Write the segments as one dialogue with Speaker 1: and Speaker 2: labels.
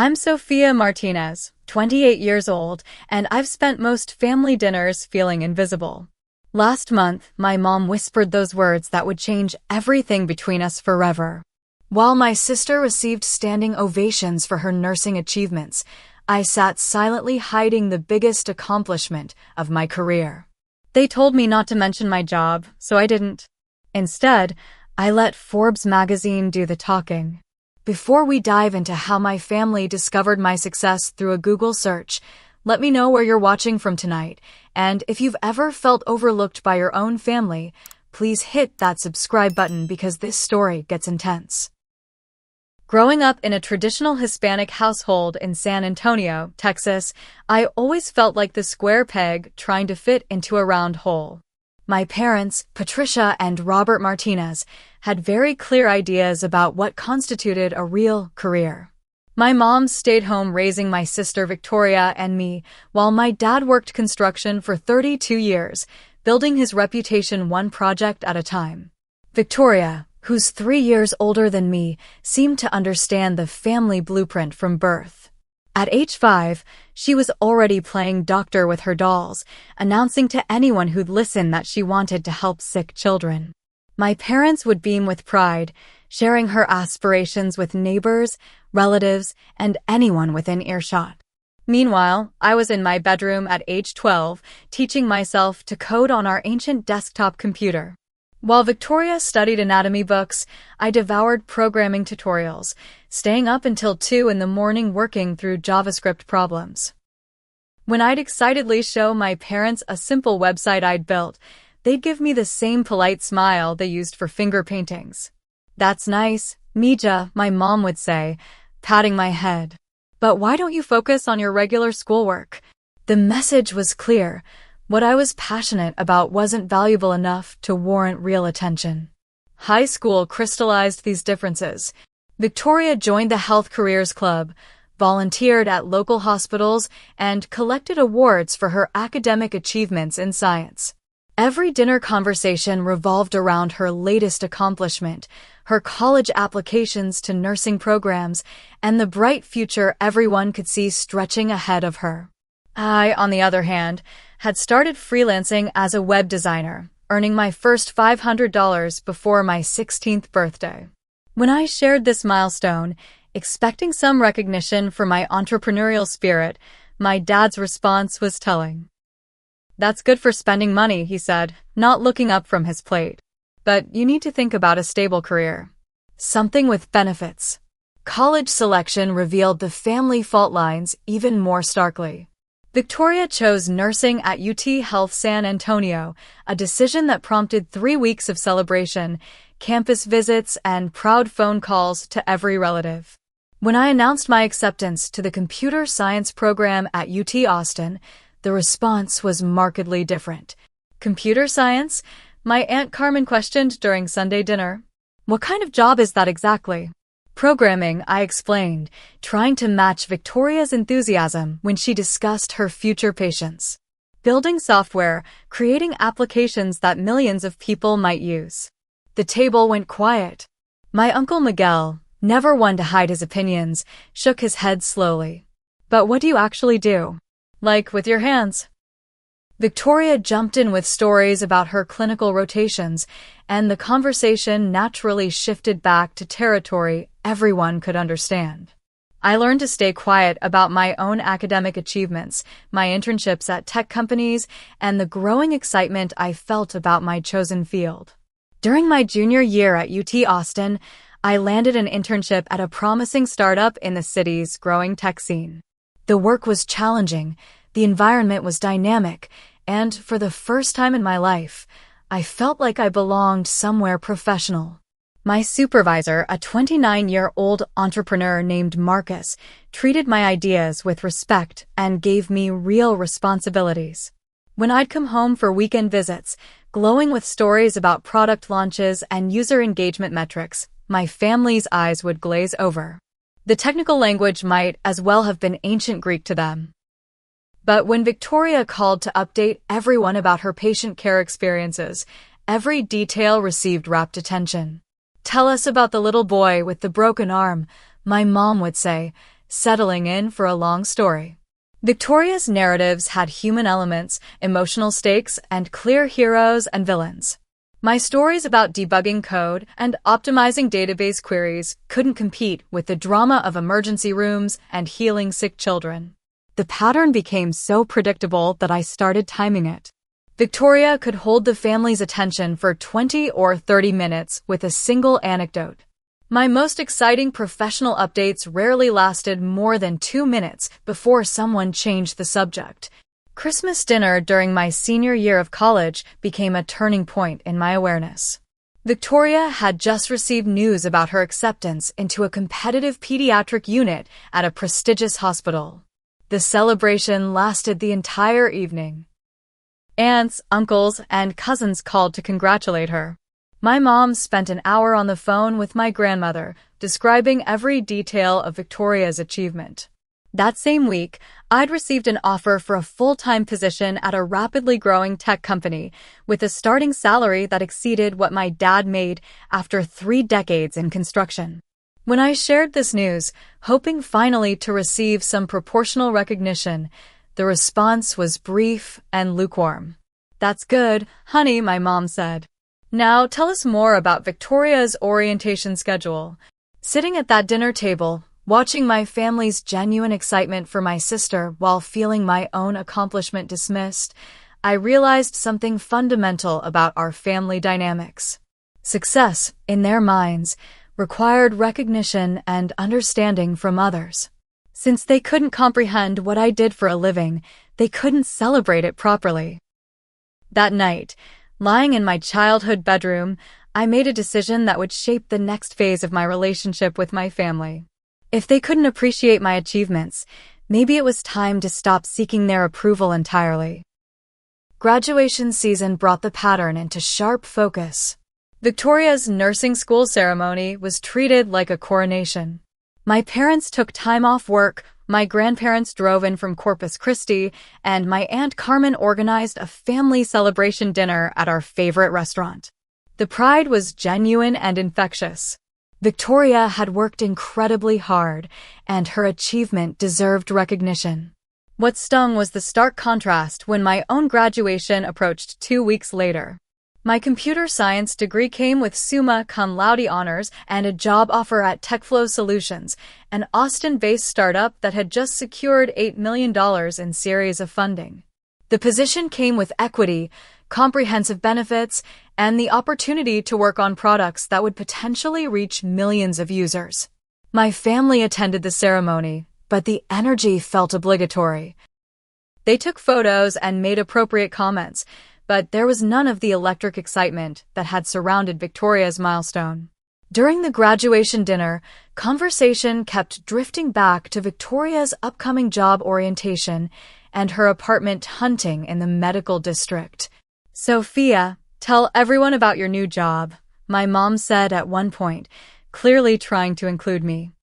Speaker 1: I'm Sophia Martinez, 28 years old, and I've spent most family dinners feeling invisible. Last month, my mom whispered those words that would change everything between us forever. While my sister received standing ovations for her nursing achievements, I sat silently hiding the biggest accomplishment of my career. They told me not to mention my job, so I didn't. Instead, I let Forbes magazine do the talking. Before we dive into how my family discovered my success through a Google search, let me know where you're watching from tonight, and if you've ever felt overlooked by your own family, please hit that subscribe button because this story gets intense. Growing up in a traditional Hispanic household in San Antonio, Texas, I always felt like the square peg trying to fit into a round hole. My parents, Patricia and Robert Martinez, had very clear ideas about what constituted a real career. My mom stayed home raising my sister Victoria and me, while my dad worked construction for 32 years, building his reputation one project at a time. Victoria, who's 3 years older than me, seemed to understand the family blueprint from birth. At age 5, she was already playing doctor with her dolls, announcing to anyone who'd listen that she wanted to help sick children. My parents would beam with pride, sharing her aspirations with neighbors, relatives, and anyone within earshot. Meanwhile, I was in my bedroom at age 12, teaching myself to code on our ancient desktop computer. While Victoria studied anatomy books, I devoured programming tutorials, staying up until 2 in the morning working through JavaScript problems. When I'd excitedly show my parents a simple website I'd built, they'd give me the same polite smile they used for finger paintings. "That's nice, Mija," my mom would say, patting my head. "But why don't you focus on your regular schoolwork?" The message was clear. What I was passionate about wasn't valuable enough to warrant real attention. High school crystallized these differences. Victoria joined the Health Careers Club, volunteered at local hospitals, and collected awards for her academic achievements in science. Every dinner conversation revolved around her latest accomplishment, her college applications to nursing programs, and the bright future everyone could see stretching ahead of her. I, on the other hand, had started freelancing as a web designer, earning my first $500 before my 16th birthday. When I shared this milestone, expecting some recognition for my entrepreneurial spirit, my dad's response was telling. "That's good for spending money," he said, not looking up from his plate. "But you need to think about a stable career. Something with benefits." College selection revealed the family fault lines even more starkly. Victoria chose nursing at UT Health San Antonio, a decision that prompted 3 weeks of celebration, campus visits, and proud phone calls to every relative. When I announced my acceptance to the computer science program at UT Austin, the response was markedly different. "Computer science?" my Aunt Carmen questioned during Sunday dinner. "What kind of job is that exactly?" "Programming," I explained, trying to match Victoria's enthusiasm when she discussed her future patients. "Building software, creating applications that millions of people might use." The table went quiet. My Uncle Miguel, never one to hide his opinions, shook his head slowly. "But what do you actually do? Like with your hands?" Victoria jumped in with stories about her clinical rotations, and the conversation naturally shifted back to territory everyone could understand. I learned to stay quiet about my own academic achievements, my internships at tech companies, and the growing excitement I felt about my chosen field. During my junior year at UT Austin, I landed an internship at a promising startup in the city's growing tech scene. The work was challenging, the environment was dynamic, and for the first time in my life, I felt like I belonged somewhere professional. My supervisor, a 29-year-old entrepreneur named Marcus, treated my ideas with respect and gave me real responsibilities. When I'd come home for weekend visits, glowing with stories about product launches and user engagement metrics, my family's eyes would glaze over. The technical language might as well have been ancient Greek to them. But when Victoria called to update everyone about her patient care experiences, every detail received rapt attention. "Tell us about the little boy with the broken arm," my mom would say, settling in for a long story. Victoria's narratives had human elements, emotional stakes, and clear heroes and villains. My stories about debugging code and optimizing database queries couldn't compete with the drama of emergency rooms and healing sick children. The pattern became so predictable that I started timing it. Victoria could hold the family's attention for 20 or 30 minutes with a single anecdote. My most exciting professional updates rarely lasted more than 2 minutes before someone changed the subject. Christmas dinner during my senior year of college became a turning point in my awareness. Victoria had just received news about her acceptance into a competitive pediatric unit at a prestigious hospital. The celebration lasted the entire evening. Aunts, uncles, and cousins called to congratulate her. My mom spent an hour on the phone with my grandmother, describing every detail of Victoria's achievement. That same week, I'd received an offer for a full-time position at a rapidly growing tech company, with a starting salary that exceeded what my dad made after 3 decades in construction. When I shared this news, hoping finally to receive some proportional recognition, the response was brief and lukewarm. "That's good, honey," my mom said. "Now tell us more about Victoria's orientation schedule." Sitting at that dinner table, watching my family's genuine excitement for my sister while feeling my own accomplishment dismissed, I realized something fundamental about our family dynamics. Success, in their minds, required recognition and understanding from others. Since they couldn't comprehend what I did for a living, they couldn't celebrate it properly. That night, lying in my childhood bedroom, I made a decision that would shape the next phase of my relationship with my family. If they couldn't appreciate my achievements, maybe it was time to stop seeking their approval entirely. Graduation season brought the pattern into sharp focus. Victoria's nursing school ceremony was treated like a coronation. My parents took time off work, my grandparents drove in from Corpus Christi, and my Aunt Carmen organized a family celebration dinner at our favorite restaurant. The pride was genuine and infectious. Victoria had worked incredibly hard, and her achievement deserved recognition. What stung was the stark contrast when my own graduation approached 2 weeks later. My computer science degree came with summa cum laude honors and a job offer at TechFlow Solutions, an Austin-based startup that had just secured $8 million in series of funding. The position came with equity, comprehensive benefits, and the opportunity to work on products that would potentially reach millions of users. My family attended the ceremony, but the energy felt obligatory. They took photos and made appropriate comments, but there was none of the electric excitement that had surrounded Victoria's milestone. During the graduation dinner, conversation kept drifting back to Victoria's upcoming job orientation and her apartment hunting in the medical district. "Sophia, tell everyone about your new job," my mom said at one point, clearly trying to include me.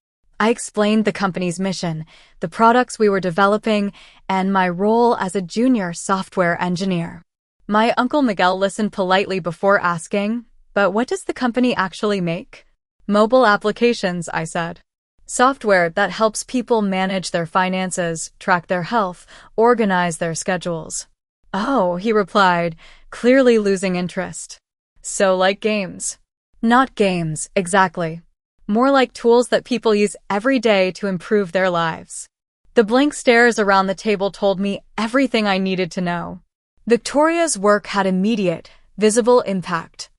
Speaker 1: I explained the company's mission, the products we were developing, and my role as a junior software engineer. My Uncle Miguel listened politely before asking, "But what does the company actually make?" "Mobile applications," I said. "Software that helps people manage their finances, track their health, organize their schedules." "Oh," he replied, clearly losing interest. "So like games?" "Not games, exactly. More like tools that people use every day to improve their lives." The blank stares around the table told me everything I needed to know. Victoria's work had immediate, visible impact.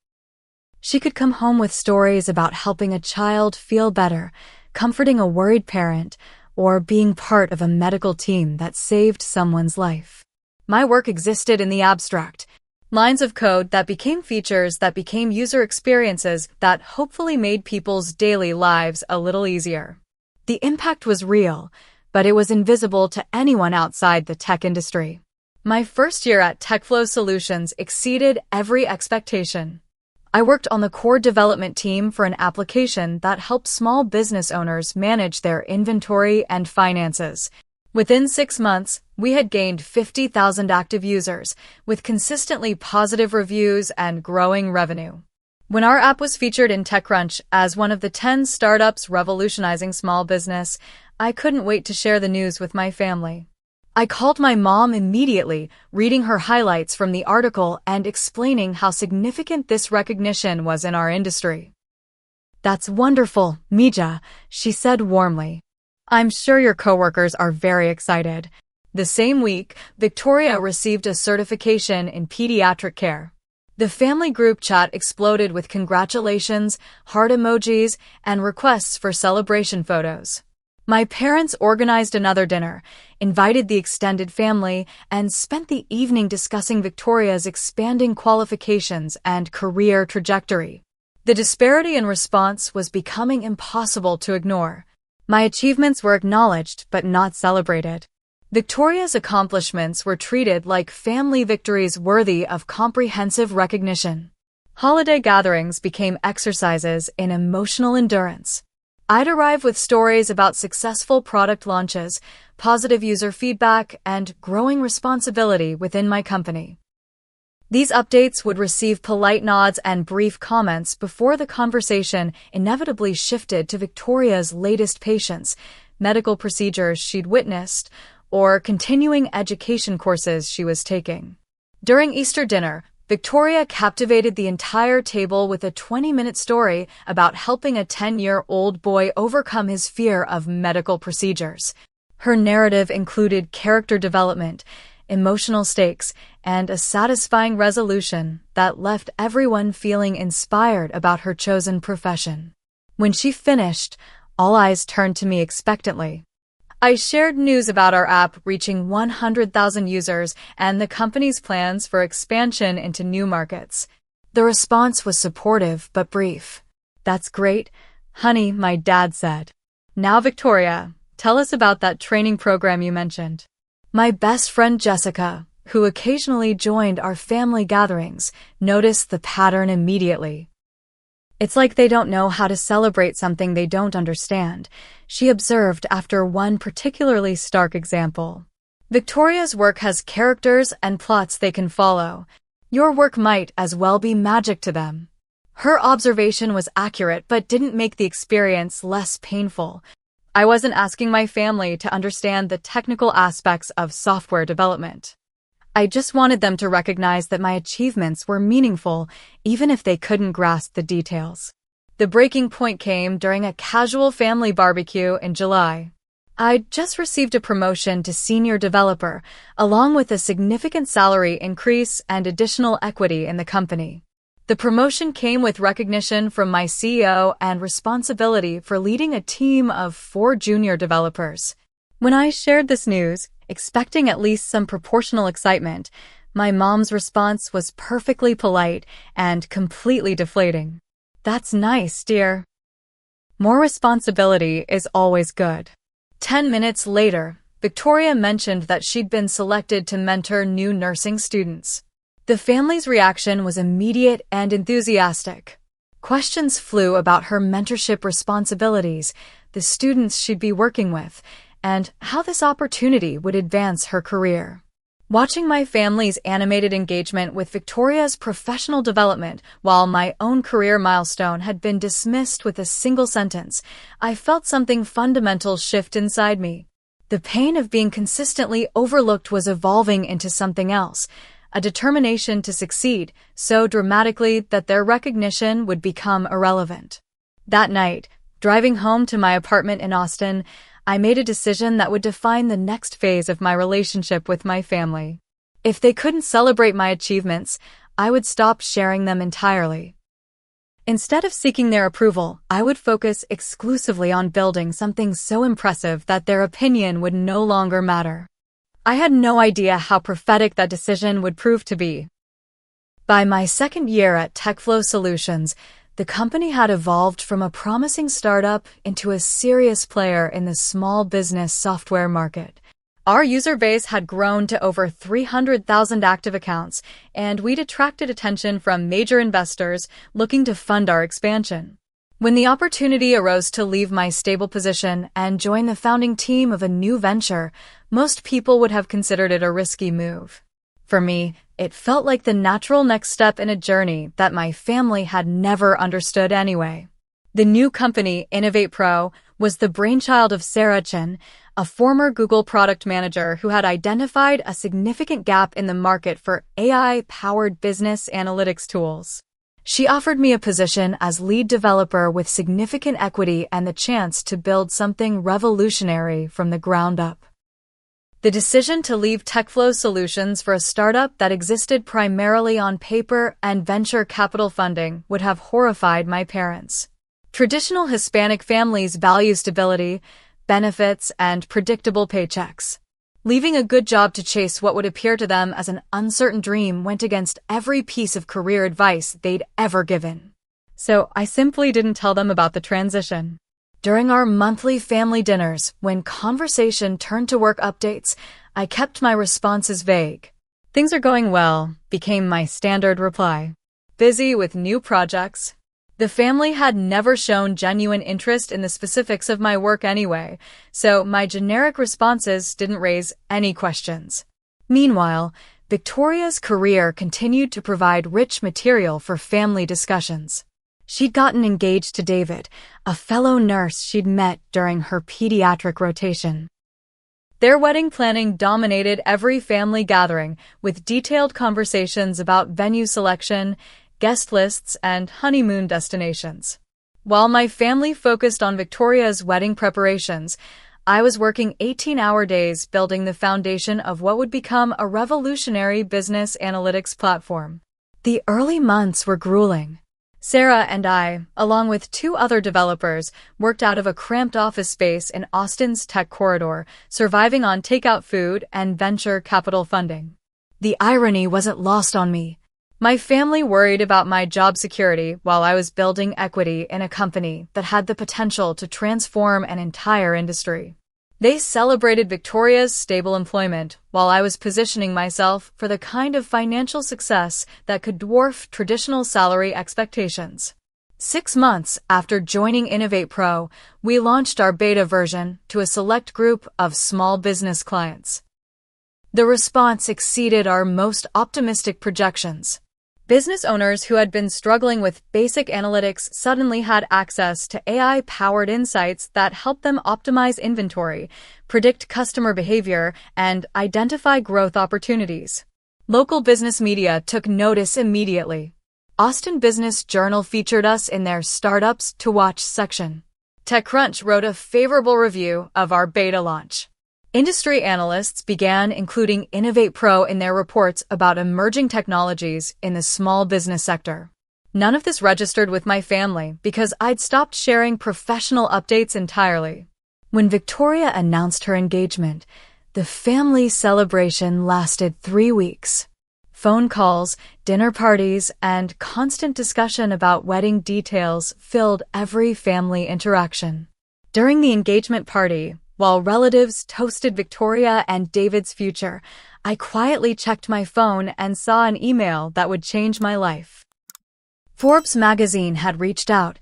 Speaker 1: She could come home with stories about helping a child feel better, comforting a worried parent, or being part of a medical team that saved someone's life. My work existed in the abstract. Lines of code that became features that became user experiences that hopefully made people's daily lives a little easier. The impact was real, but it was invisible to anyone outside the tech industry. My first year at TechFlow Solutions exceeded every expectation. I worked on the core development team for an application that helped small business owners manage their inventory and finances. Within 6 months, we had gained 50,000 active users, with consistently positive reviews and growing revenue. When our app was featured in TechCrunch as one of the 10 startups revolutionizing small business, I couldn't wait to share the news with my family. I called my mom immediately, reading her highlights from the article and explaining how significant this recognition was in our industry. "That's wonderful, Mija," she said warmly. "I'm sure your coworkers are very excited." The same week, Victoria received a certification in pediatric care. The family group chat exploded with congratulations, heart emojis, and requests for celebration photos. My parents organized another dinner, invited the extended family, and spent the evening discussing Victoria's expanding qualifications and career trajectory. The disparity in response was becoming impossible to ignore. My achievements were acknowledged but not celebrated. Victoria's accomplishments were treated like family victories worthy of comprehensive recognition. Holiday gatherings became exercises in emotional endurance. I'd arrive with stories about successful product launches, positive user feedback, and growing responsibility within my company. These updates would receive polite nods and brief comments before the conversation inevitably shifted to Victoria's latest patients, medical procedures she'd witnessed, or continuing education courses she was taking. During Easter dinner, Victoria captivated the entire table with a 20-minute story about helping a 10-year-old boy overcome his fear of medical procedures. Her narrative included character development, emotional stakes, and a satisfying resolution that left everyone feeling inspired about her chosen profession. When she finished, all eyes turned to me expectantly. I shared news about our app reaching 100,000 users and the company's plans for expansion into new markets. The response was supportive but brief. "That's great, honey," my dad said. "Now, Victoria, tell us about that training program you mentioned." My best friend Jessica, who occasionally joined our family gatherings, noticed the pattern immediately. "It's like they don't know how to celebrate something they don't understand," she observed after one particularly stark example. "Victoria's work has characters and plots they can follow. Your work might as well be magic to them." Her observation was accurate but didn't make the experience less painful. I wasn't asking my family to understand the technical aspects of software development. I just wanted them to recognize that my achievements were meaningful, even if they couldn't grasp the details. The breaking point came during a casual family barbecue in July. I'd just received a promotion to senior developer, along with a significant salary increase and additional equity in the company. The promotion came with recognition from my CEO and responsibility for leading a team of 4 junior developers. When I shared this news, expecting at least some proportional excitement, my mom's response was perfectly polite and completely deflating. "That's nice, dear. More responsibility is always good." 10 minutes later, Victoria mentioned that she'd been selected to mentor new nursing students. The family's reaction was immediate and enthusiastic. Questions flew about her mentorship responsibilities, the students she'd be working with, and how this opportunity would advance her career. Watching my family's animated engagement with Victoria's professional development while my own career milestone had been dismissed with a single sentence, I felt something fundamental shift inside me. The pain of being consistently overlooked was evolving into something else, a determination to succeed so dramatically that their recognition would become irrelevant. That night, driving home to my apartment in Austin, I made a decision that would define the next phase of my relationship with my family. If they couldn't celebrate my achievements, I would stop sharing them entirely. Instead of seeking their approval, I would focus exclusively on building something so impressive that their opinion would no longer matter. I had no idea how prophetic that decision would prove to be. By my second year at TechFlow Solutions, the company had evolved from a promising startup into a serious player in the small business software market. Our user base had grown to over 300,000 active accounts, and we'd attracted attention from major investors looking to fund our expansion. When the opportunity arose to leave my stable position and join the founding team of a new venture, most people would have considered it a risky move. For me, it felt like the natural next step in a journey that my family had never understood anyway. The new company, Innovate Pro, was the brainchild of Sarah Chen, a former Google product manager who had identified a significant gap in the market for AI-powered business analytics tools. She offered me a position as lead developer with significant equity and the chance to build something revolutionary from the ground up. The decision to leave TechFlow Solutions for a startup that existed primarily on paper and venture capital funding would have horrified my parents. Traditional Hispanic families value stability, benefits, and predictable paychecks. Leaving a good job to chase what would appear to them as an uncertain dream went against every piece of career advice they'd ever given. So I simply didn't tell them about the transition. During our monthly family dinners, when conversation turned to work updates, I kept my responses vague. "Things are going well," became my standard reply. "Busy with new projects." The family had never shown genuine interest in the specifics of my work anyway, so my generic responses didn't raise any questions. Meanwhile, Victoria's career continued to provide rich material for family discussions. She'd gotten engaged to David, a fellow nurse she'd met during her pediatric rotation. Their wedding planning dominated every family gathering, with detailed conversations about venue selection, guest lists, and honeymoon destinations. While my family focused on Victoria's wedding preparations, I was working 18-hour days building the foundation of what would become a revolutionary business analytics platform. The early months were grueling. Sarah and I, along with 2 other developers, worked out of a cramped office space in Austin's tech corridor, surviving on takeout food and venture capital funding. The irony wasn't lost on me. My family worried about my job security while I was building equity in a company that had the potential to transform an entire industry. They celebrated Victoria's stable employment while I was positioning myself for the kind of financial success that could dwarf traditional salary expectations. 6 months after joining Innovate Pro, we launched our beta version to a select group of small business clients. The response exceeded our most optimistic projections. Business owners who had been struggling with basic analytics suddenly had access to AI-powered insights that helped them optimize inventory, predict customer behavior, and identify growth opportunities. Local business media took notice immediately. Austin Business Journal featured us in their Startups to Watch section. TechCrunch wrote a favorable review of our beta launch. Industry analysts began including Innovate Pro in their reports about emerging technologies in the small business sector. None of this registered with my family because I'd stopped sharing professional updates entirely. When Victoria announced her engagement, the family celebration lasted 3 weeks. Phone calls, dinner parties, and constant discussion about wedding details filled every family interaction. During the engagement party, while relatives toasted Victoria and David's future, I quietly checked my phone and saw an email that would change my life. Forbes magazine had reached out,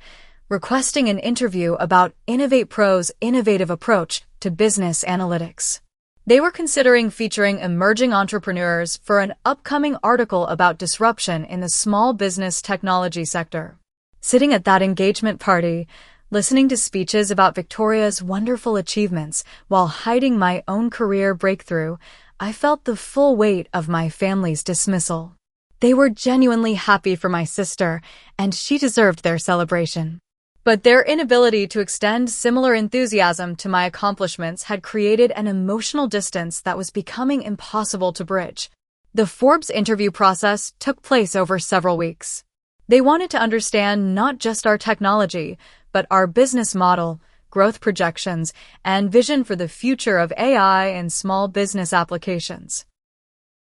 Speaker 1: requesting an interview about Innovate Pro's innovative approach to business analytics. They were considering featuring emerging entrepreneurs for an upcoming article about disruption in the small business technology sector. Sitting at that engagement party, listening to speeches about Victoria's wonderful achievements while hiding my own career breakthrough, I felt the full weight of my family's dismissal. They were genuinely happy for my sister, and she deserved their celebration. But their inability to extend similar enthusiasm to my accomplishments had created an emotional distance that was becoming impossible to bridge. The Forbes interview process took place over several weeks. They wanted to understand not just our technology, but our business model, growth projections, and vision for the future of AI and small business applications.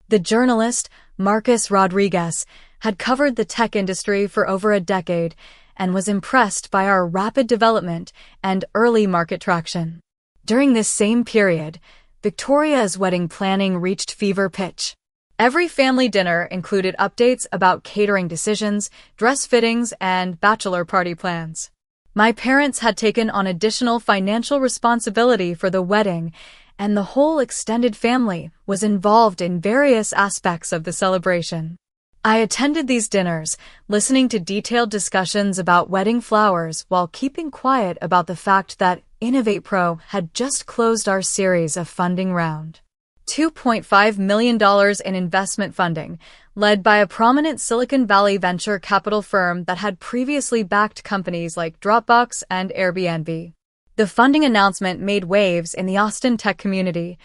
Speaker 1: The journalist, Marcus Rodriguez, had covered the tech industry for over a decade and was impressed by our rapid development and early market traction. During this same period, Victoria's wedding planning reached fever pitch. Every family dinner included updates about catering decisions, dress fittings, and bachelor party plans. My parents had taken on additional financial responsibility for the wedding, and the whole extended family was involved in various aspects of the celebration. I attended these dinners, listening to detailed discussions about wedding flowers while keeping quiet about the fact that Innovate Pro had just closed our series of funding round. $2.5 million in investment funding, led by a prominent Silicon Valley venture capital firm that had previously backed companies like Dropbox and Airbnb. The funding announcement made waves in the Austin tech community.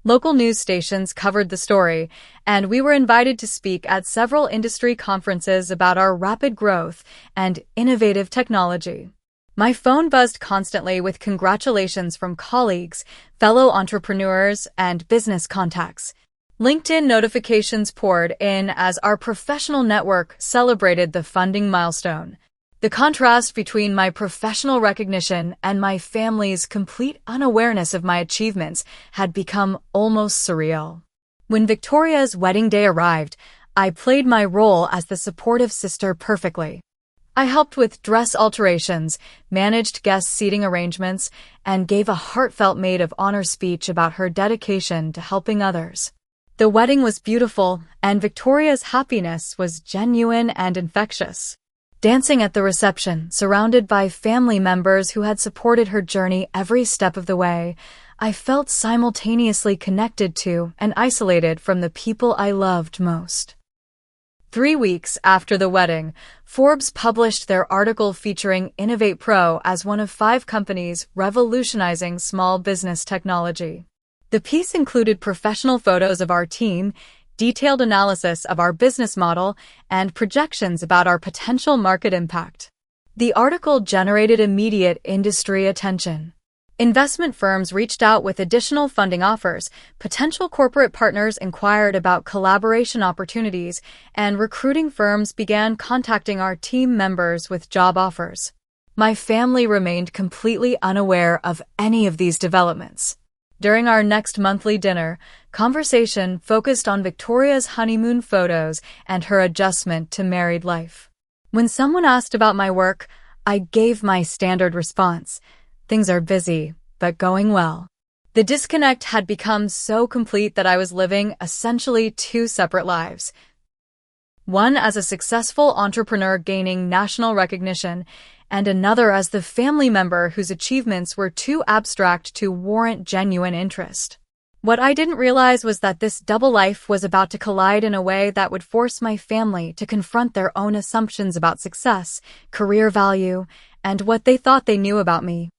Speaker 1: Local news stations covered the story, and we were invited to speak at several industry conferences about our rapid growth and innovative technology. My phone buzzed constantly with congratulations from colleagues, fellow entrepreneurs, and business contacts. LinkedIn notifications poured in as our professional network celebrated the funding milestone. The contrast between my professional recognition and my family's complete unawareness of my achievements had become almost surreal. When Victoria's wedding day arrived, I played my role as the supportive sister perfectly. I helped with dress alterations, managed guest seating arrangements, and gave a heartfelt maid of honor speech about her dedication to helping others. The wedding was beautiful, and Victoria's happiness was genuine and infectious. Dancing at the reception, surrounded by family members who had supported her journey every step of the way, I felt simultaneously connected to and isolated from the people I loved most. 3 weeks after the wedding, Forbes published their article featuring Innovate Pro as one of 5 companies revolutionizing small business technology. The piece included professional photos of our team, detailed analysis of our business model, and projections about our potential market impact. The article generated immediate industry attention. Investment firms reached out with additional funding offers, potential corporate partners inquired about collaboration opportunities, and recruiting firms began contacting our team members with job offers. My family remained completely unaware of any of these developments. During our next monthly dinner, conversation focused on Victoria's honeymoon photos and her adjustment to married life. When someone asked about my work, I gave my standard response: "Things are busy, but going well." The disconnect had become so complete that I was living essentially 2 separate lives. One as a successful entrepreneur gaining national recognition, and another as the family member whose achievements were too abstract to warrant genuine interest. What I didn't realize was that this double life was about to collide in a way that would force my family to confront their own assumptions about success, career value, and what they thought they knew about me.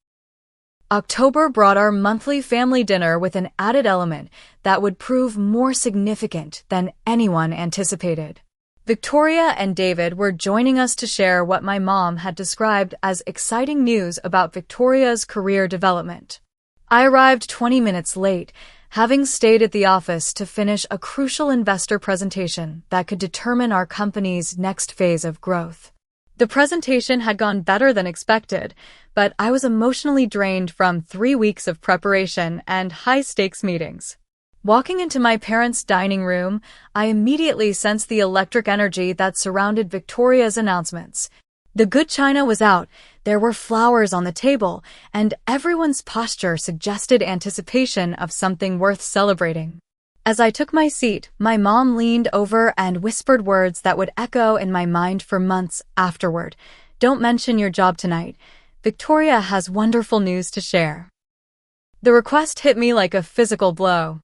Speaker 1: October brought our monthly family dinner with an added element that would prove more significant than anyone anticipated. Victoria and David were joining us to share what my mom had described as exciting news about Victoria's career development. I arrived 20 minutes late, having stayed at the office to finish a crucial investor presentation that could determine our company's next phase of growth. The presentation had gone better than expected, but I was emotionally drained from 3 weeks of preparation and high-stakes meetings. Walking into my parents' dining room, I immediately sensed the electric energy that surrounded Victoria's announcements. The good china was out, there were flowers on the table, and everyone's posture suggested anticipation of something worth celebrating. As I took my seat, my mom leaned over and whispered words that would echo in my mind for months afterward. "Don't mention your job tonight. Victoria has wonderful news to share." The request hit me like a physical blow.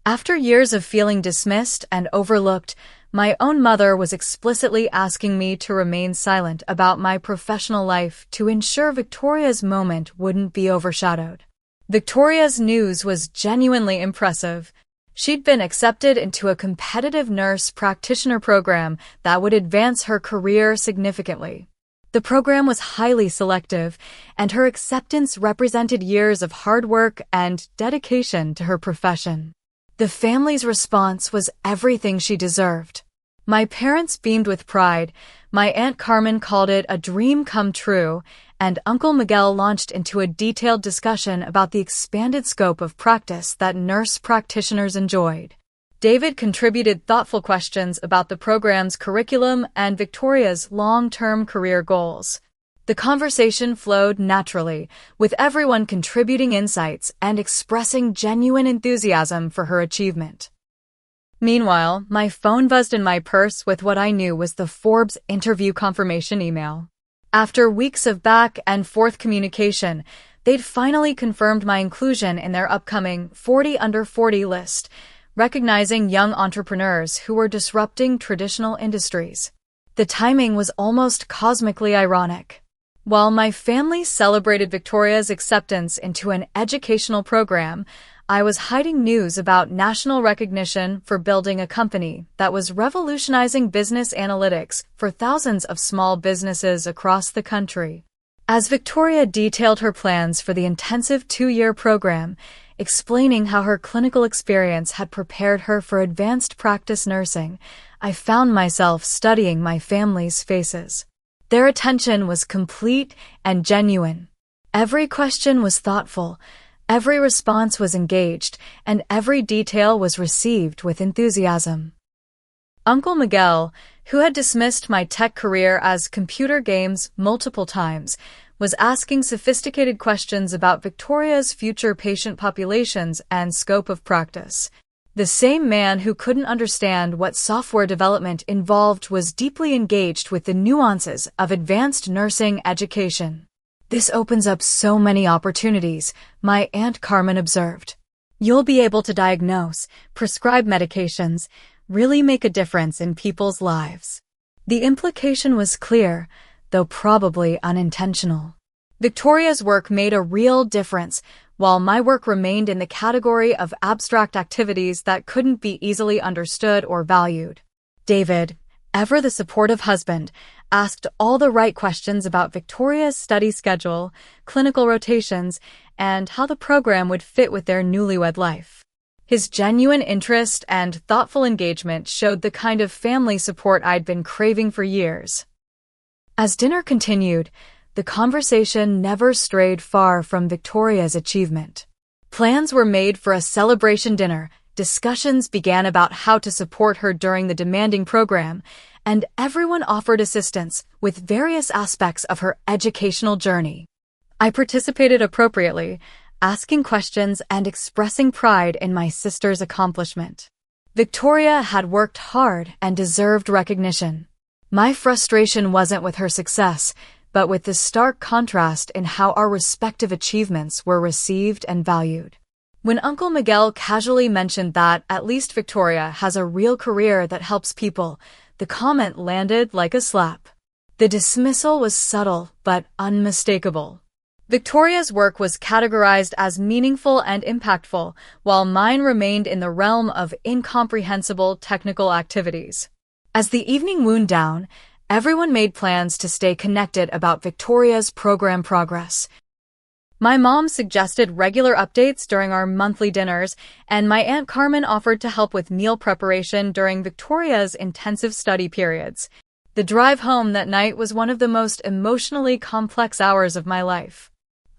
Speaker 1: After years of feeling dismissed and overlooked, my own mother was explicitly asking me to remain silent about my professional life to ensure Victoria's moment wouldn't be overshadowed. Victoria's news was genuinely impressive. She'd been accepted into a competitive nurse practitioner program that would advance her career significantly. The program was highly selective, and her acceptance represented years of hard work and dedication to her profession. The family's response was everything she deserved. My parents beamed with pride, my Aunt Carmen called it a dream come true, and Uncle Miguel launched into a detailed discussion about the expanded scope of practice that nurse practitioners enjoyed. David contributed thoughtful questions about the program's curriculum and Victoria's long-term career goals. The conversation flowed naturally, with everyone contributing insights and expressing genuine enthusiasm for her achievement. Meanwhile, my phone buzzed in my purse with what I knew was the Forbes interview confirmation email. After weeks of back and forth communication, they'd finally confirmed my inclusion in their upcoming 40 Under 40 list, recognizing young entrepreneurs who were disrupting traditional industries. The timing was almost cosmically ironic. While my family celebrated Victoria's acceptance into an educational program, I was hiding news about national recognition for building a company that was revolutionizing business analytics for thousands of small businesses across the country. As Victoria detailed her plans for the intensive 2-year program, explaining how her clinical experience had prepared her for advanced practice nursing, I found myself studying my family's faces. Their attention was complete and genuine. Every question was thoughtful, every response was engaged, and every detail was received with enthusiasm. Uncle Miguel, who had dismissed my tech career as computer games multiple times, was asking sophisticated questions about Victoria's future patient populations and scope of practice. The same man who couldn't understand what software development involved was deeply engaged with the nuances of advanced nursing education. "This opens up so many opportunities," my Aunt Carmen observed. "You'll be able to diagnose, prescribe medications, really make a difference in people's lives." The implication was clear, though probably unintentional. Victoria's work made a real difference, while my work remained in the category of abstract activities that couldn't be easily understood or valued. David, ever the supportive husband, asked all the right questions about Victoria's study schedule, clinical rotations, and how the program would fit with their newlywed life. His genuine interest and thoughtful engagement showed the kind of family support I'd been craving for years. As dinner continued, the conversation never strayed far from Victoria's achievement. Plans were made for a celebration dinner, discussions began about how to support her during the demanding program, and everyone offered assistance with various aspects of her educational journey. I participated appropriately, asking questions and expressing pride in my sister's accomplishment. Victoria had worked hard and deserved recognition. My frustration wasn't with her success, but with the stark contrast in how our respective achievements were received and valued. When Uncle Miguel casually mentioned that at least Victoria has a real career that helps people, the comment landed like a slap. The dismissal was subtle but unmistakable. Victoria's work was categorized as meaningful and impactful, while mine remained in the realm of incomprehensible technical activities. As the evening wound down, everyone made plans to stay connected about Victoria's program progress. My mom suggested regular updates during our monthly dinners, and my Aunt Carmen offered to help with meal preparation during Victoria's intensive study periods. The drive home that night was one of the most emotionally complex hours of my life.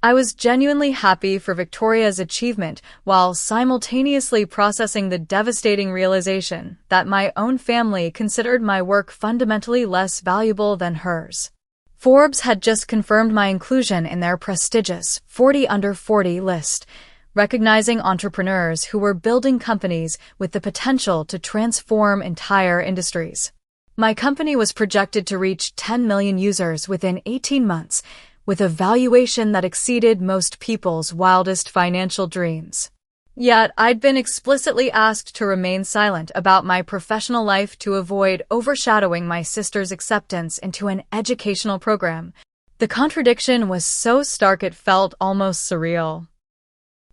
Speaker 1: I was genuinely happy for Victoria's achievement while simultaneously processing the devastating realization that my own family considered my work fundamentally less valuable than hers. Forbes had just confirmed my inclusion in their prestigious 40 Under 40 list, recognizing entrepreneurs who were building companies with the potential to transform entire industries. My company was projected to reach 10 million users within 18 months, with a valuation that exceeded most people's wildest financial dreams. Yet, I'd been explicitly asked to remain silent about my professional life to avoid overshadowing my sister's acceptance into an educational program. The contradiction was so stark it felt almost surreal.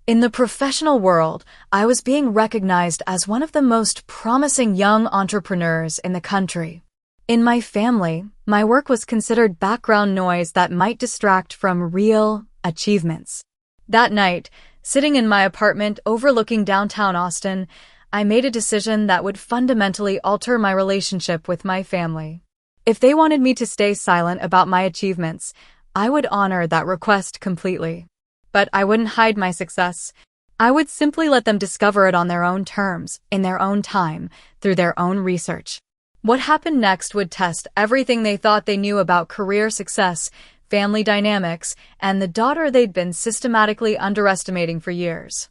Speaker 1: In the professional world, I was being recognized as one of the most promising young entrepreneurs in the country. In my family, my work was considered background noise that might distract from real achievements. That night, sitting in my apartment overlooking downtown Austin, I made a decision that would fundamentally alter my relationship with my family. If they wanted me to stay silent about my achievements, I would honor that request completely. But I wouldn't hide my success. I would simply let them discover it on their own terms, in their own time, through their own research. What happened next would test everything they thought they knew about career success, family dynamics, and the daughter they'd been systematically underestimating for years.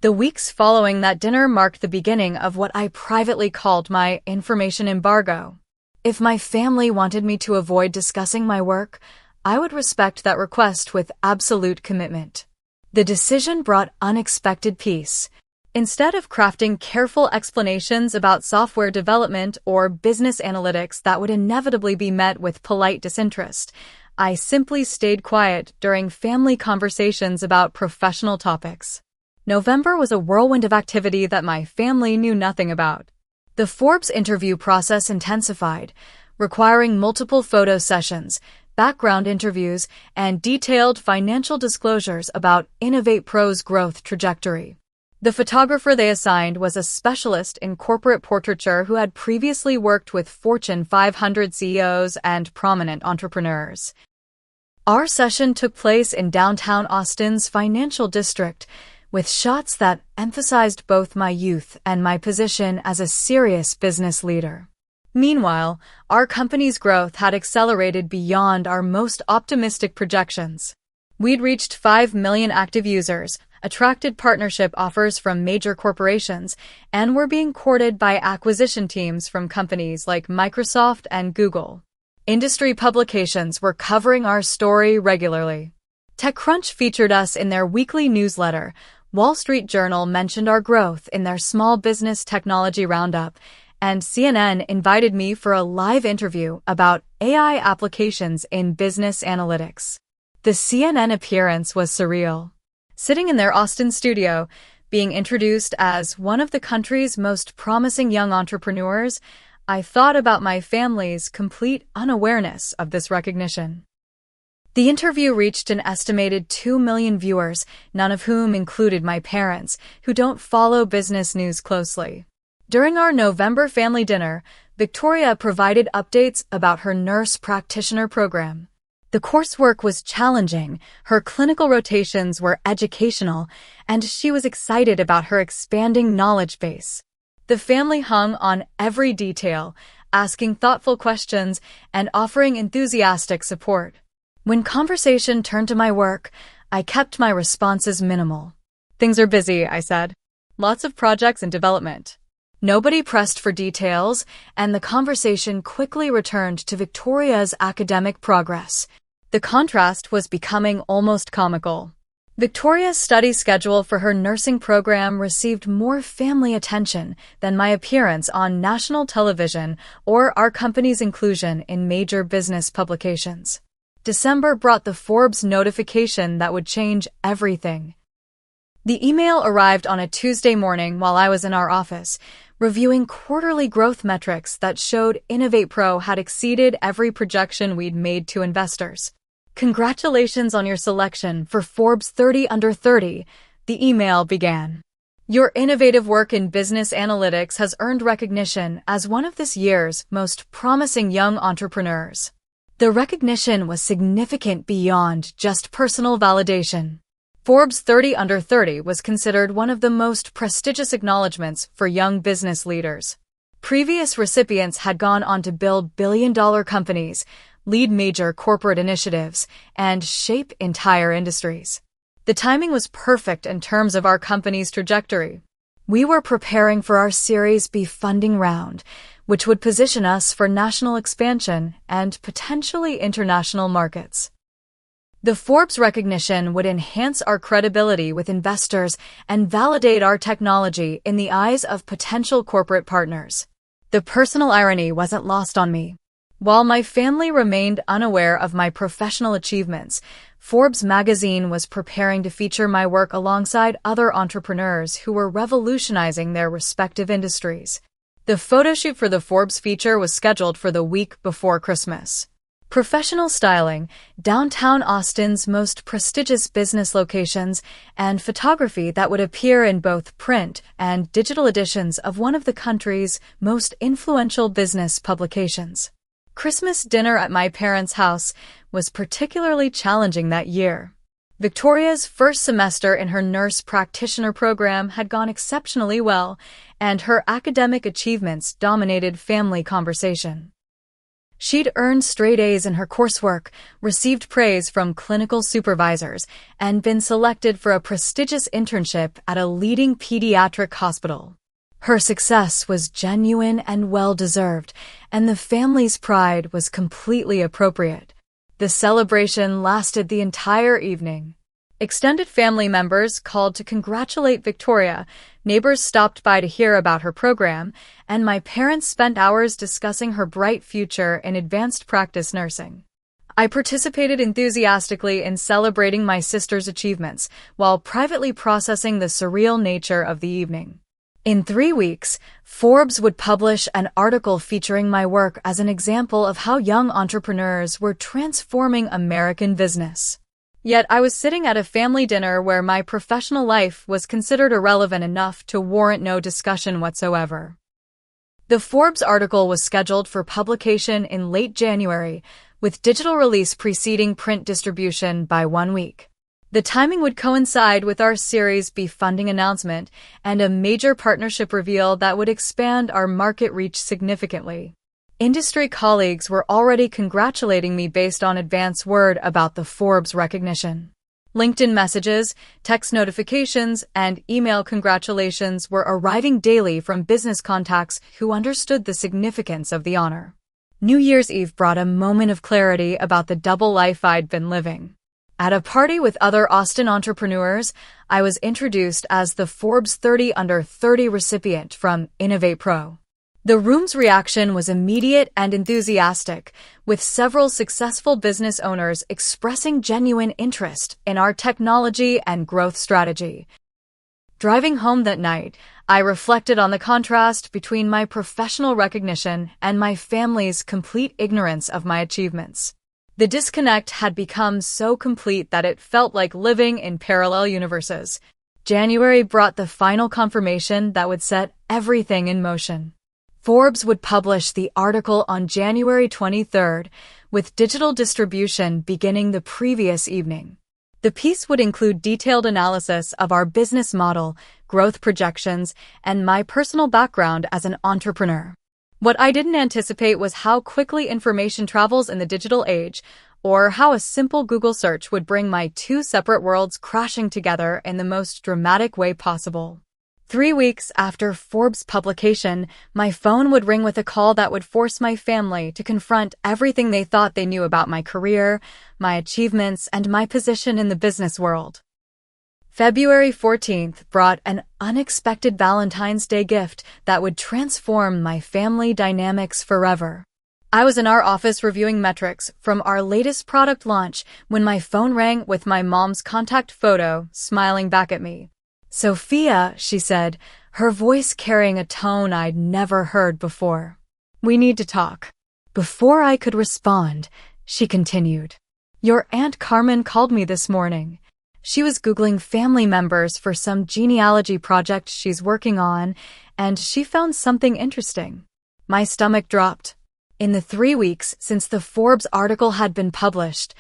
Speaker 1: The weeks following that dinner marked the beginning of what I privately called my information embargo. If my family wanted me to avoid discussing my work, I would respect that request with absolute commitment. The decision brought unexpected peace. Instead of crafting careful explanations about software development or business analytics that would inevitably be met with polite disinterest, I simply stayed quiet during family conversations about professional topics. November was a whirlwind of activity that my family knew nothing about. The Forbes interview process intensified, requiring multiple photo sessions, background interviews, and detailed financial disclosures about Innovate Pro's growth trajectory. The photographer they assigned was a specialist in corporate portraiture who had previously worked with Fortune 500 CEOs and prominent entrepreneurs. Our session took place in downtown Austin's financial district, with shots that emphasized both my youth and my position as a serious business leader. Meanwhile, our company's growth had accelerated beyond our most optimistic projections. We'd reached 5 million active users, attracted partnership offers from major corporations, and were being courted by acquisition teams from companies like Microsoft and Google. Industry publications were covering our story regularly. TechCrunch featured us in their weekly newsletter, Wall Street Journal mentioned our growth in their Small Business Technology Roundup, and CNN invited me for a live interview about AI applications in business analytics. The CNN appearance was surreal. Sitting in their Austin studio, being introduced as one of the country's most promising young entrepreneurs, I thought about my family's complete unawareness of this recognition. The interview reached an estimated 2 million viewers, none of whom included my parents, who don't follow business news closely. During our November family dinner, Victoria provided updates about her nurse practitioner program. The coursework was challenging, her clinical rotations were educational, and she was excited about her expanding knowledge base. The family hung on every detail, asking thoughtful questions and offering enthusiastic support. When conversation turned to my work, I kept my responses minimal. "Things are busy," I said. "Lots of projects in development." Nobody pressed for details, and the conversation quickly returned to Victoria's academic progress. The contrast was becoming almost comical. Victoria's study schedule for her nursing program received more family attention than my appearance on national television or our company's inclusion in major business publications. December brought the Forbes notification that would change everything. The email arrived on a Tuesday morning while I was in our office, reviewing quarterly growth metrics that showed Innovate Pro had exceeded every projection we'd made to investors. "Congratulations on your selection for Forbes 30 Under 30, the email began. "Your innovative work in business analytics has earned recognition as one of this year's most promising young entrepreneurs." The recognition was significant beyond just personal validation. Forbes 30 Under 30 was considered one of the most prestigious acknowledgments for young business leaders. Previous recipients had gone on to build billion-dollar companies, lead major corporate initiatives, and shape entire industries. The timing was perfect in terms of our company's trajectory. We were preparing for our Series B funding round, which would position us for national expansion and potentially international markets. The Forbes recognition would enhance our credibility with investors and validate our technology in the eyes of potential corporate partners. The personal irony wasn't lost on me. While my family remained unaware of my professional achievements, Forbes magazine was preparing to feature my work alongside other entrepreneurs who were revolutionizing their respective industries. The photoshoot for the Forbes feature was scheduled for the week before Christmas. Professional styling, downtown Austin's most prestigious business locations, and photography that would appear in both print and digital editions of one of the country's most influential business publications. Christmas dinner at my parents' house was particularly challenging that year. Victoria's first semester in her nurse practitioner program had gone exceptionally well, and her academic achievements dominated family conversation. She'd earned straight A's in her coursework, received praise from clinical supervisors, and been selected for a prestigious internship at a leading pediatric hospital. Her success was genuine and well-deserved, and the family's pride was completely appropriate. The celebration lasted the entire evening. Extended family members called to congratulate Victoria, neighbors stopped by to hear about her program, and my parents spent hours discussing her bright future in advanced practice nursing. I participated enthusiastically in celebrating my sister's achievements, while privately processing the surreal nature of the evening. In 3 weeks, Forbes would publish an article featuring my work as an example of how young entrepreneurs were transforming American business. Yet I was sitting at a family dinner where my professional life was considered irrelevant enough to warrant no discussion whatsoever. The Forbes article was scheduled for publication in late January, with digital release preceding print distribution by 1 week. The timing would coincide with our Series B funding announcement and a major partnership reveal that would expand our market reach significantly. Industry colleagues were already congratulating me based on advance word about the Forbes recognition. LinkedIn messages, text notifications, and email congratulations were arriving daily from business contacts who understood the significance of the honor. New Year's Eve brought a moment of clarity about the double life I'd been living. At a party with other Austin entrepreneurs, I was introduced as the Forbes 30 Under 30 recipient from Innovate Pro. The room's reaction was immediate and enthusiastic, with several successful business owners expressing genuine interest in our technology and growth strategy. Driving home that night, I reflected on the contrast between my professional recognition and my family's complete ignorance of my achievements. The disconnect had become so complete that it felt like living in parallel universes. January brought the final confirmation that would set everything in motion. Forbes would publish the article on January 23rd, with digital distribution beginning the previous evening. The piece would include detailed analysis of our business model, growth projections, and my personal background as an entrepreneur. What I didn't anticipate was how quickly information travels in the digital age, or how a simple Google search would bring my two separate worlds crashing together in the most dramatic way possible. 3 weeks after Forbes' publication, my phone would ring with a call that would force my family to confront everything they thought they knew about my career, my achievements, and my position in the business world. February 14th brought an unexpected Valentine's Day gift that would transform my family dynamics forever. I was in our office reviewing metrics from our latest product launch when my phone rang with my mom's contact photo smiling back at me. "Sophia," she said, her voice carrying a tone I'd never heard before. "We need to talk." Before I could respond, she continued, "Your Aunt Carmen called me this morning. She was Googling family members for some genealogy project she's working on, and she found something interesting." My stomach dropped. In the 3 weeks since the Forbes article had been published,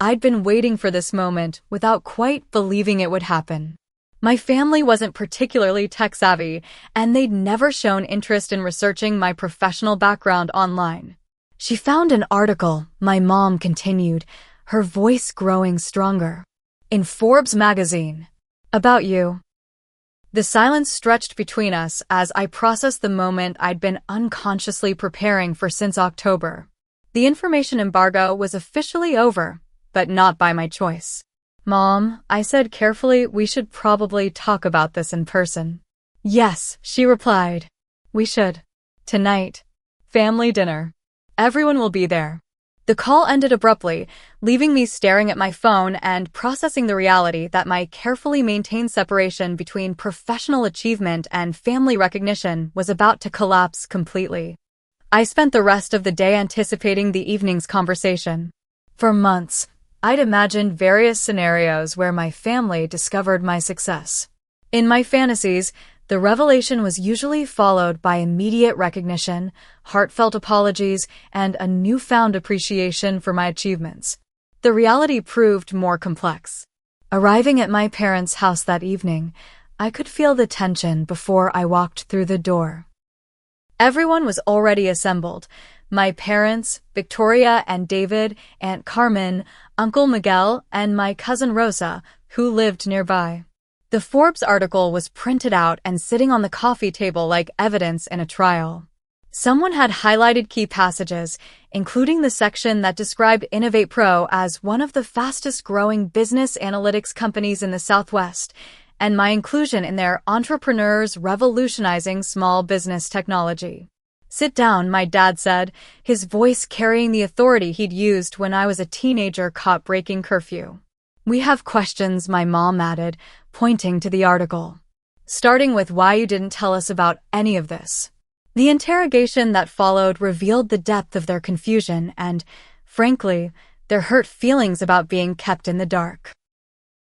Speaker 1: I'd been waiting for this moment without quite believing it would happen. My family wasn't particularly tech-savvy, and they'd never shown interest in researching my professional background online. "She found an article," my mom continued, her voice growing stronger, "in Forbes magazine. About you." The silence stretched between us as I processed the moment I'd been unconsciously preparing for since October. The information embargo was officially over, but not by my choice. "Mom," I said carefully, "we should probably talk about this in person." "Yes," she replied. "We should. Tonight. Family dinner. Everyone will be there." The call ended abruptly, leaving me staring at my phone and processing the reality that my carefully maintained separation between professional achievement and family recognition was about to collapse completely. I spent the rest of the day anticipating the evening's conversation. For months, I'd imagined various scenarios where my family discovered my success. In my fantasies, the revelation was usually followed by immediate recognition, heartfelt apologies, and a newfound appreciation for my achievements. The reality proved more complex. Arriving at my parents' house that evening, I could feel the tension before I walked through the door. Everyone was already assembled. My parents, Victoria and David, Aunt Carmen, Uncle Miguel, and my cousin Rosa, who lived nearby. The Forbes article was printed out and sitting on the coffee table like evidence in a trial. Someone had highlighted key passages, including the section that described Innovate Pro as one of the fastest-growing business analytics companies in the Southwest, and my inclusion in their Entrepreneurs Revolutionizing Small Business Technology. "Sit down," my dad said, his voice carrying the authority he'd used when I was a teenager caught breaking curfew. "We have questions," my mom added, pointing to the article. "Starting with why you didn't tell us about any of this." The interrogation that followed revealed the depth of their confusion and, frankly, their hurt feelings about being kept in the dark.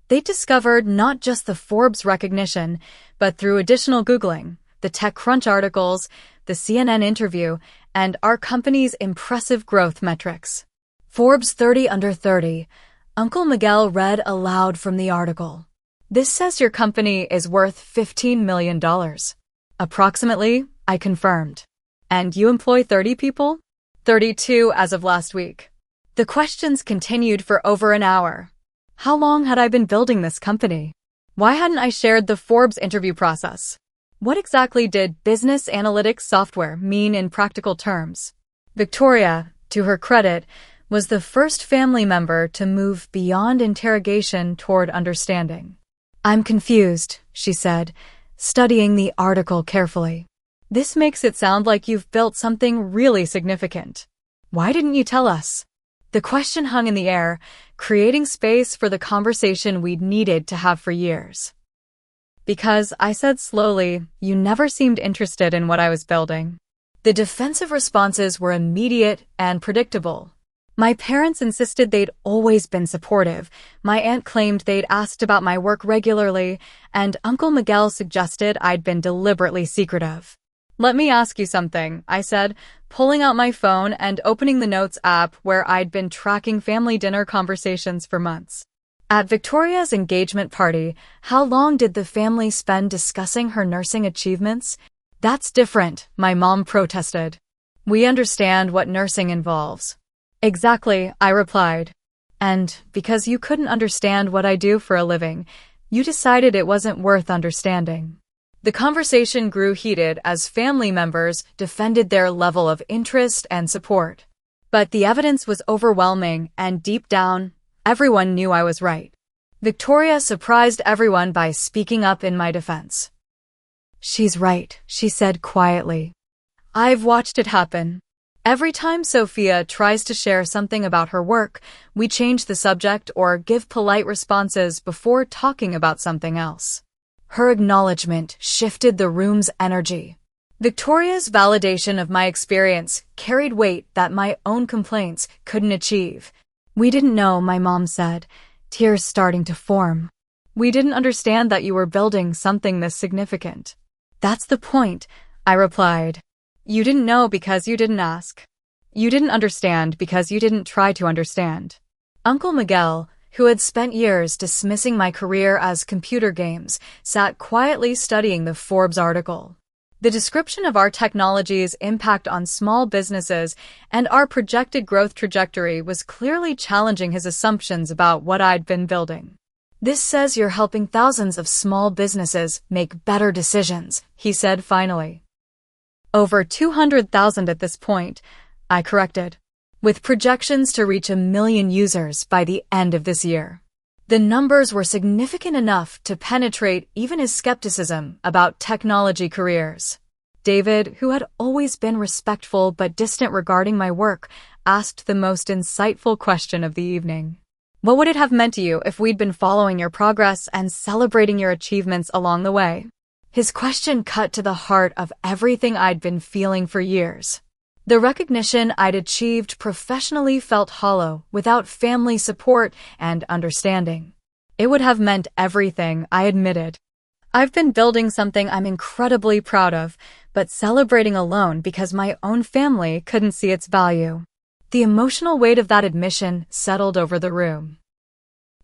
Speaker 1: They discovered not just the Forbes recognition, but through additional Googling, the TechCrunch articles, the CNN interview, and our company's impressive growth metrics. Forbes 30 Under 30. Uncle Miguel read aloud from the article. "This says your company is worth $15 million. Approximately," I confirmed. "And you employ 30 people?" 32 as of last week. The questions continued for over an hour. How long had I been building this company? Why hadn't I shared the Forbes interview process? What exactly did business analytics software mean in practical terms? Victoria, to her credit, was the first family member to move beyond interrogation toward understanding. "I'm confused," she said, studying the article carefully. "This makes it sound like you've built something really significant. Why didn't you tell us?" The question hung in the air, creating space for the conversation we'd needed to have for years. "Because," I said slowly, "you never seemed interested in what I was building." The defensive responses were immediate and predictable. My parents insisted they'd always been supportive, my aunt claimed they'd asked about my work regularly, and Uncle Miguel suggested I'd been deliberately secretive. "Let me ask you something," I said, pulling out my phone and opening the Notes app where I'd been tracking family dinner conversations for months. At Victoria's engagement party, how long did the family spend discussing her nursing achievements? "That's different," my mom protested. "We understand what nursing involves." "Exactly," I replied. "And because you couldn't understand what I do for a living, you decided it wasn't worth understanding." The conversation grew heated as family members defended their level of interest and support. But the evidence was overwhelming, and deep down, everyone knew I was right. Victoria surprised everyone by speaking up in my defense. "She's right," she said quietly. "I've watched it happen. Every time Sophia tries to share something about her work, we change the subject or give polite responses before talking about something else." Her acknowledgement shifted the room's energy. Victoria's validation of my experience carried weight that my own complaints couldn't achieve. "We didn't know," my mom said, tears starting to form. "We didn't understand that you were building something this significant." "That's the point," I replied. "You didn't know because you didn't ask. You didn't understand because you didn't try to understand." Uncle Miguel, who had spent years dismissing my career as computer games, sat quietly studying the Forbes article. The description of our technology's impact on small businesses and our projected growth trajectory was clearly challenging his assumptions about what I'd been building. "This says you're helping thousands of small businesses make better decisions," he said finally. "Over 200,000 at this point," I corrected, "with projections to reach 1 million users by the end of this year." The numbers were significant enough to penetrate even his skepticism about technology careers. David, who had always been respectful but distant regarding my work, asked the most insightful question of the evening. "What would it have meant to you if we'd been following your progress and celebrating your achievements along the way?" His question cut to the heart of everything I'd been feeling for years. The recognition I'd achieved professionally felt hollow without family support and understanding. "It would have meant everything," I admitted. "I've been building something I'm incredibly proud of, but celebrating alone because my own family couldn't see its value." The emotional weight of that admission settled over the room.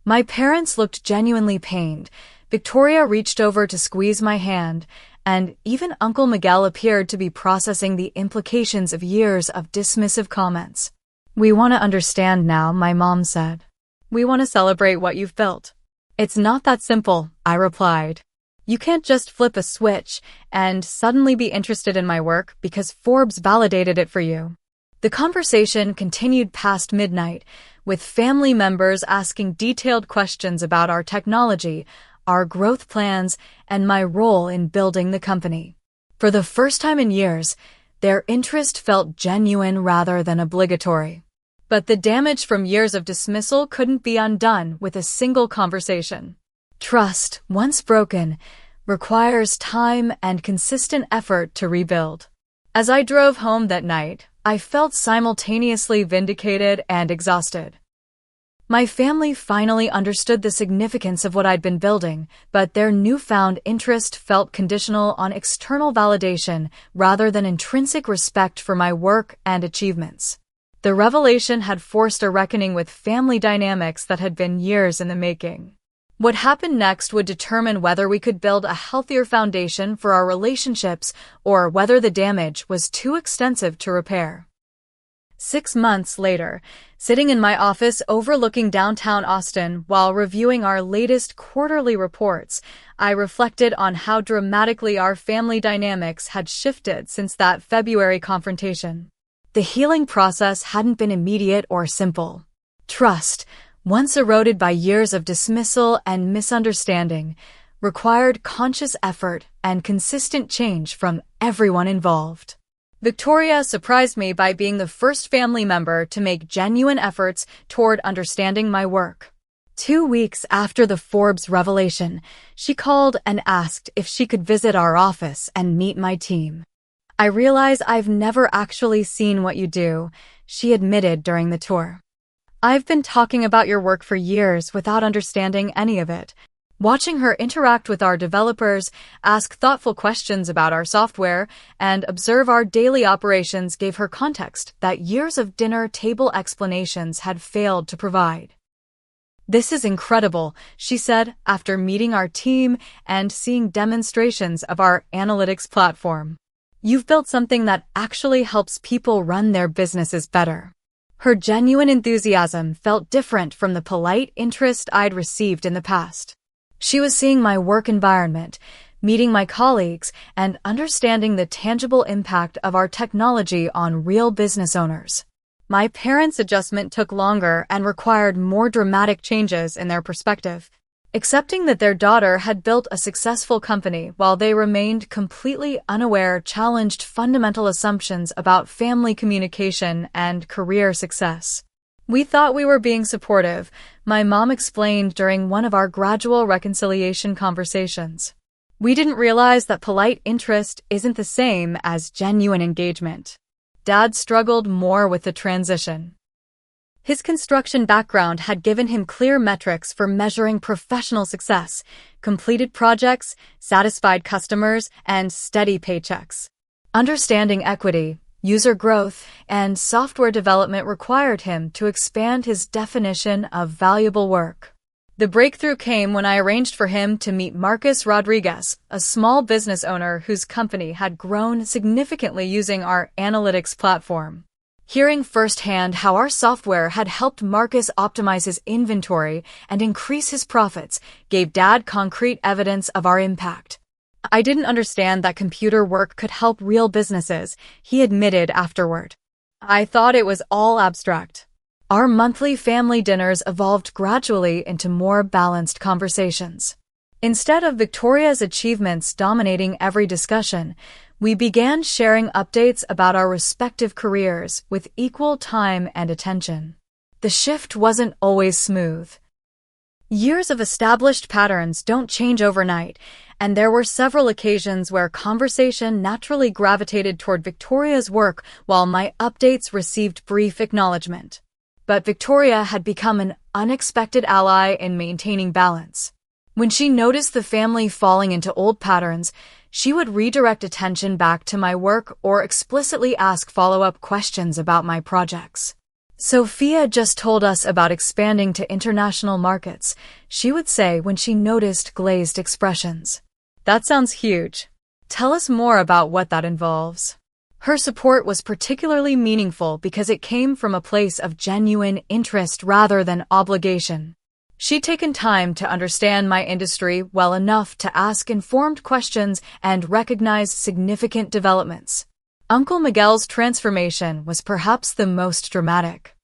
Speaker 1: My parents looked genuinely pained. Victoria reached over to squeeze my hand, and even Uncle Miguel appeared to be processing the implications of years of dismissive comments. "We want to understand now," my mom said. "We want to celebrate what you've built." "It's not that simple," I replied. "You can't just flip a switch and suddenly be interested in my work because Forbes validated it for you." The conversation continued past midnight, with family members asking detailed questions about our technology, our growth plans, and my role in building the company. For the first time in years, their interest felt genuine rather than obligatory. But the damage from years of dismissal couldn't be undone with a single conversation. Trust, once broken, requires time and consistent effort to rebuild. As I drove home that night, I felt simultaneously vindicated and exhausted. My family finally understood the significance of what I'd been building, but their newfound interest felt conditional on external validation rather than intrinsic respect for my work and achievements. The revelation had forced a reckoning with family dynamics that had been years in the making. What happened next would determine whether we could build a healthier foundation for our relationships or whether the damage was too extensive to repair. 6 months later, sitting in my office overlooking downtown Austin while reviewing our latest quarterly reports, I reflected on how dramatically our family dynamics had shifted since that February confrontation. The healing process hadn't been immediate or simple. Trust, once eroded by years of dismissal and misunderstanding, required conscious effort and consistent change from everyone involved. Victoria surprised me by being the first family member to make genuine efforts toward understanding my work. 2 weeks after the Forbes revelation, she called and asked if she could visit our office and meet my team. "I realize I've never actually seen what you do," she admitted during the tour. "I've been talking about your work for years without understanding any of it." Watching her interact with our developers, ask thoughtful questions about our software, and observe our daily operations gave her context that years of dinner table explanations had failed to provide. "This is incredible," she said after meeting our team and seeing demonstrations of our analytics platform. "You've built something that actually helps people run their businesses better." Her genuine enthusiasm felt different from the polite interest I'd received in the past. She was seeing my work environment, meeting my colleagues, and understanding the tangible impact of our technology on real business owners. My parents' adjustment took longer and required more dramatic changes in their perspective. Accepting that their daughter had built a successful company while they remained completely unaware challenged fundamental assumptions about family communication and career success. "We thought we were being supportive," my mom explained during one of our gradual reconciliation conversations. "We didn't realize that polite interest isn't the same as genuine engagement." Dad struggled more with the transition. His construction background had given him clear metrics for measuring professional success: completed projects, satisfied customers, and steady paychecks. Understanding equity, user growth, and software development required him to expand his definition of valuable work. The breakthrough came when I arranged for him to meet Marcus Rodriguez, a small business owner whose company had grown significantly using our analytics platform. Hearing firsthand how our software had helped Marcus optimize his inventory and increase his profits gave Dad concrete evidence of our impact. "I didn't understand that computer work could help real businesses," he admitted afterward. "I thought it was all abstract." Our monthly family dinners evolved gradually into more balanced conversations. Instead of Victoria's achievements dominating every discussion, we began sharing updates about our respective careers with equal time and attention. The shift wasn't always smooth. Years of established patterns don't change overnight, and there were several occasions where conversation naturally gravitated toward Victoria's work while my updates received brief acknowledgement. But Victoria had become an unexpected ally in maintaining balance. When she noticed the family falling into old patterns, she would redirect attention back to my work or explicitly ask follow-up questions about my projects. "Sophia just told us about expanding to international markets," she would say when she noticed glazed expressions. "That sounds huge." Tell us more about what that involves. Her support was particularly meaningful because it came from a place of genuine interest rather than obligation. She'd taken time to understand my industry well enough to ask informed questions and recognize significant developments. Uncle Miguel's transformation was perhaps the most dramatic.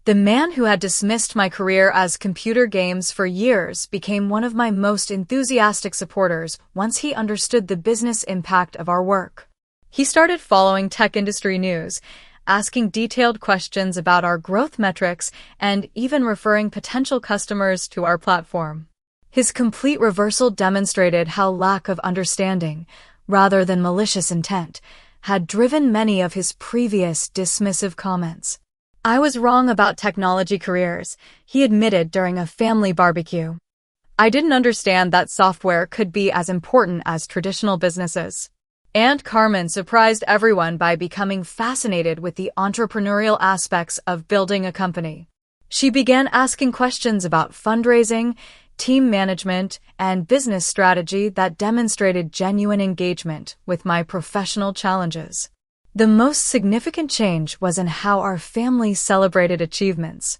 Speaker 1: The man who had dismissed my career as computer games for years became one of my most enthusiastic supporters once he understood the business impact of our work. He started following tech industry news, asking detailed questions about our growth metrics, and even referring potential customers to our platform. His complete reversal demonstrated how lack of understanding, rather than malicious intent, had driven many of his previous dismissive comments. I was wrong about technology careers, he admitted during a family barbecue. I didn't understand that software could be as important as traditional businesses. Aunt Carmen surprised everyone by becoming fascinated with the entrepreneurial aspects of building a company. She began asking questions about fundraising, team management, and business strategy that demonstrated genuine engagement with my professional challenges. The most significant change was in how our family celebrated achievements.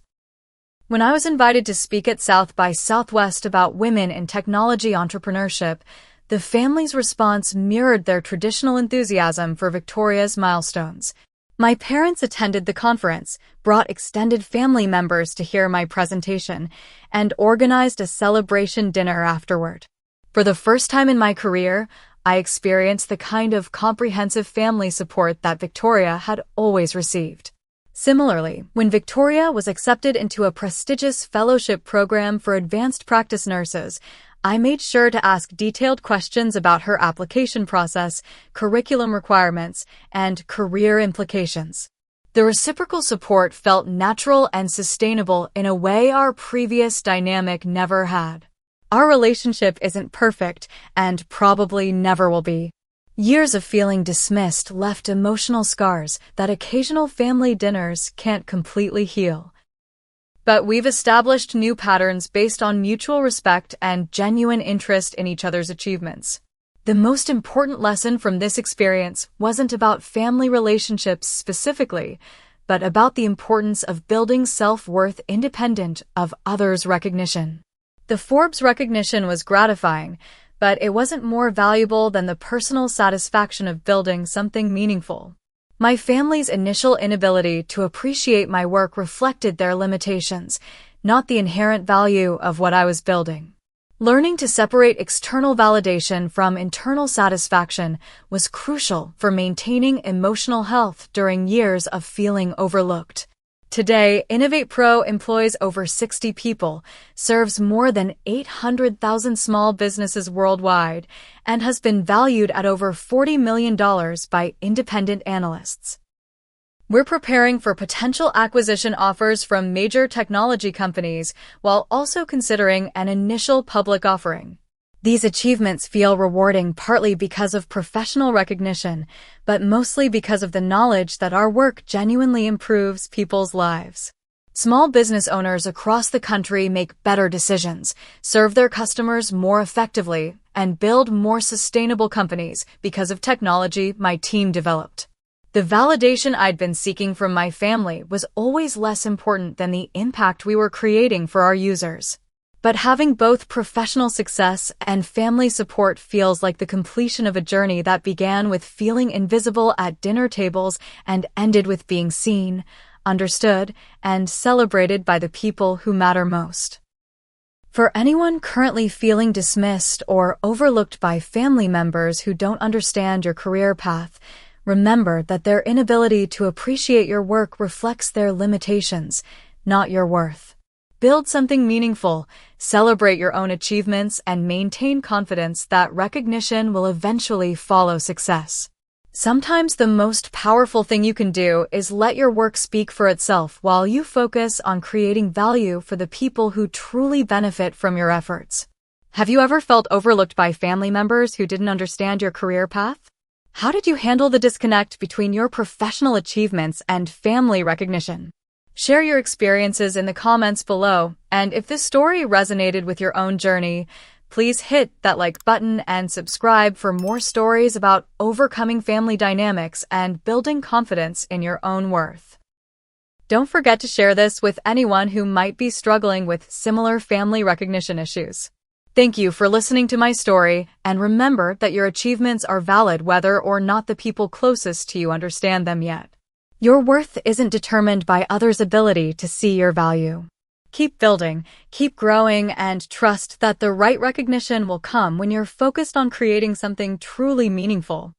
Speaker 1: When I was invited to speak at South by Southwest about women in technology entrepreneurship, the family's response mirrored their traditional enthusiasm for Victoria's milestones. My parents attended the conference, brought extended family members to hear my presentation, and organized a celebration dinner afterward. For the first time in my career, I experienced the kind of comprehensive family support that Victoria had always received. Similarly, when Victoria was accepted into a prestigious fellowship program for advanced practice nurses, I made sure to ask detailed questions about her application process, curriculum requirements, and career implications. The reciprocal support felt natural and sustainable in a way our previous dynamic never had. Our relationship isn't perfect and probably never will be. Years of feeling dismissed left emotional scars that occasional family dinners can't completely heal. But we've established new patterns based on mutual respect and genuine interest in each other's achievements. The most important lesson from this experience wasn't about family relationships specifically, but about the importance of building self-worth independent of others' recognition. The Forbes recognition was gratifying, but it wasn't more valuable than the personal satisfaction of building something meaningful. My family's initial inability to appreciate my work reflected their limitations, not the inherent value of what I was building. Learning to separate external validation from internal satisfaction was crucial for maintaining emotional health during years of feeling overlooked. Today, Innovate Pro employs over 60 people, serves more than 800,000 small businesses worldwide, and has been valued at over $40 million by independent analysts. We're preparing for potential acquisition offers from major technology companies while also considering an initial public offering. These achievements feel rewarding partly because of professional recognition, but mostly because of the knowledge that our work genuinely improves people's lives. Small business owners across the country make better decisions, serve their customers more effectively, and build more sustainable companies because of technology my team developed. The validation I'd been seeking from my family was always less important than the impact we were creating for our users. But having both professional success and family support feels like the completion of a journey that began with feeling invisible at dinner tables and ended with being seen, understood, and celebrated by the people who matter most. For anyone currently feeling dismissed or overlooked by family members who don't understand your career path, remember that their inability to appreciate your work reflects their limitations, not your worth. Build something meaningful, celebrate your own achievements, and maintain confidence that recognition will eventually follow success. Sometimes the most powerful thing you can do is let your work speak for itself while you focus on creating value for the people who truly benefit from your efforts. Have you ever felt overlooked by family members who didn't understand your career path? How did you handle the disconnect between your professional achievements and family recognition? Share your experiences in the comments below, and if this story resonated with your own journey, Please hit that like button and subscribe for more stories about overcoming family dynamics and building confidence in your own worth. Don't forget to share this with anyone who might be struggling with similar family recognition issues. Thank you for listening to my story, and remember that your achievements are valid whether or not the people closest to you understand them yet. Your worth isn't determined by others' ability to see your value. Keep building, keep growing, and trust that the right recognition will come when you're focused on creating something truly meaningful.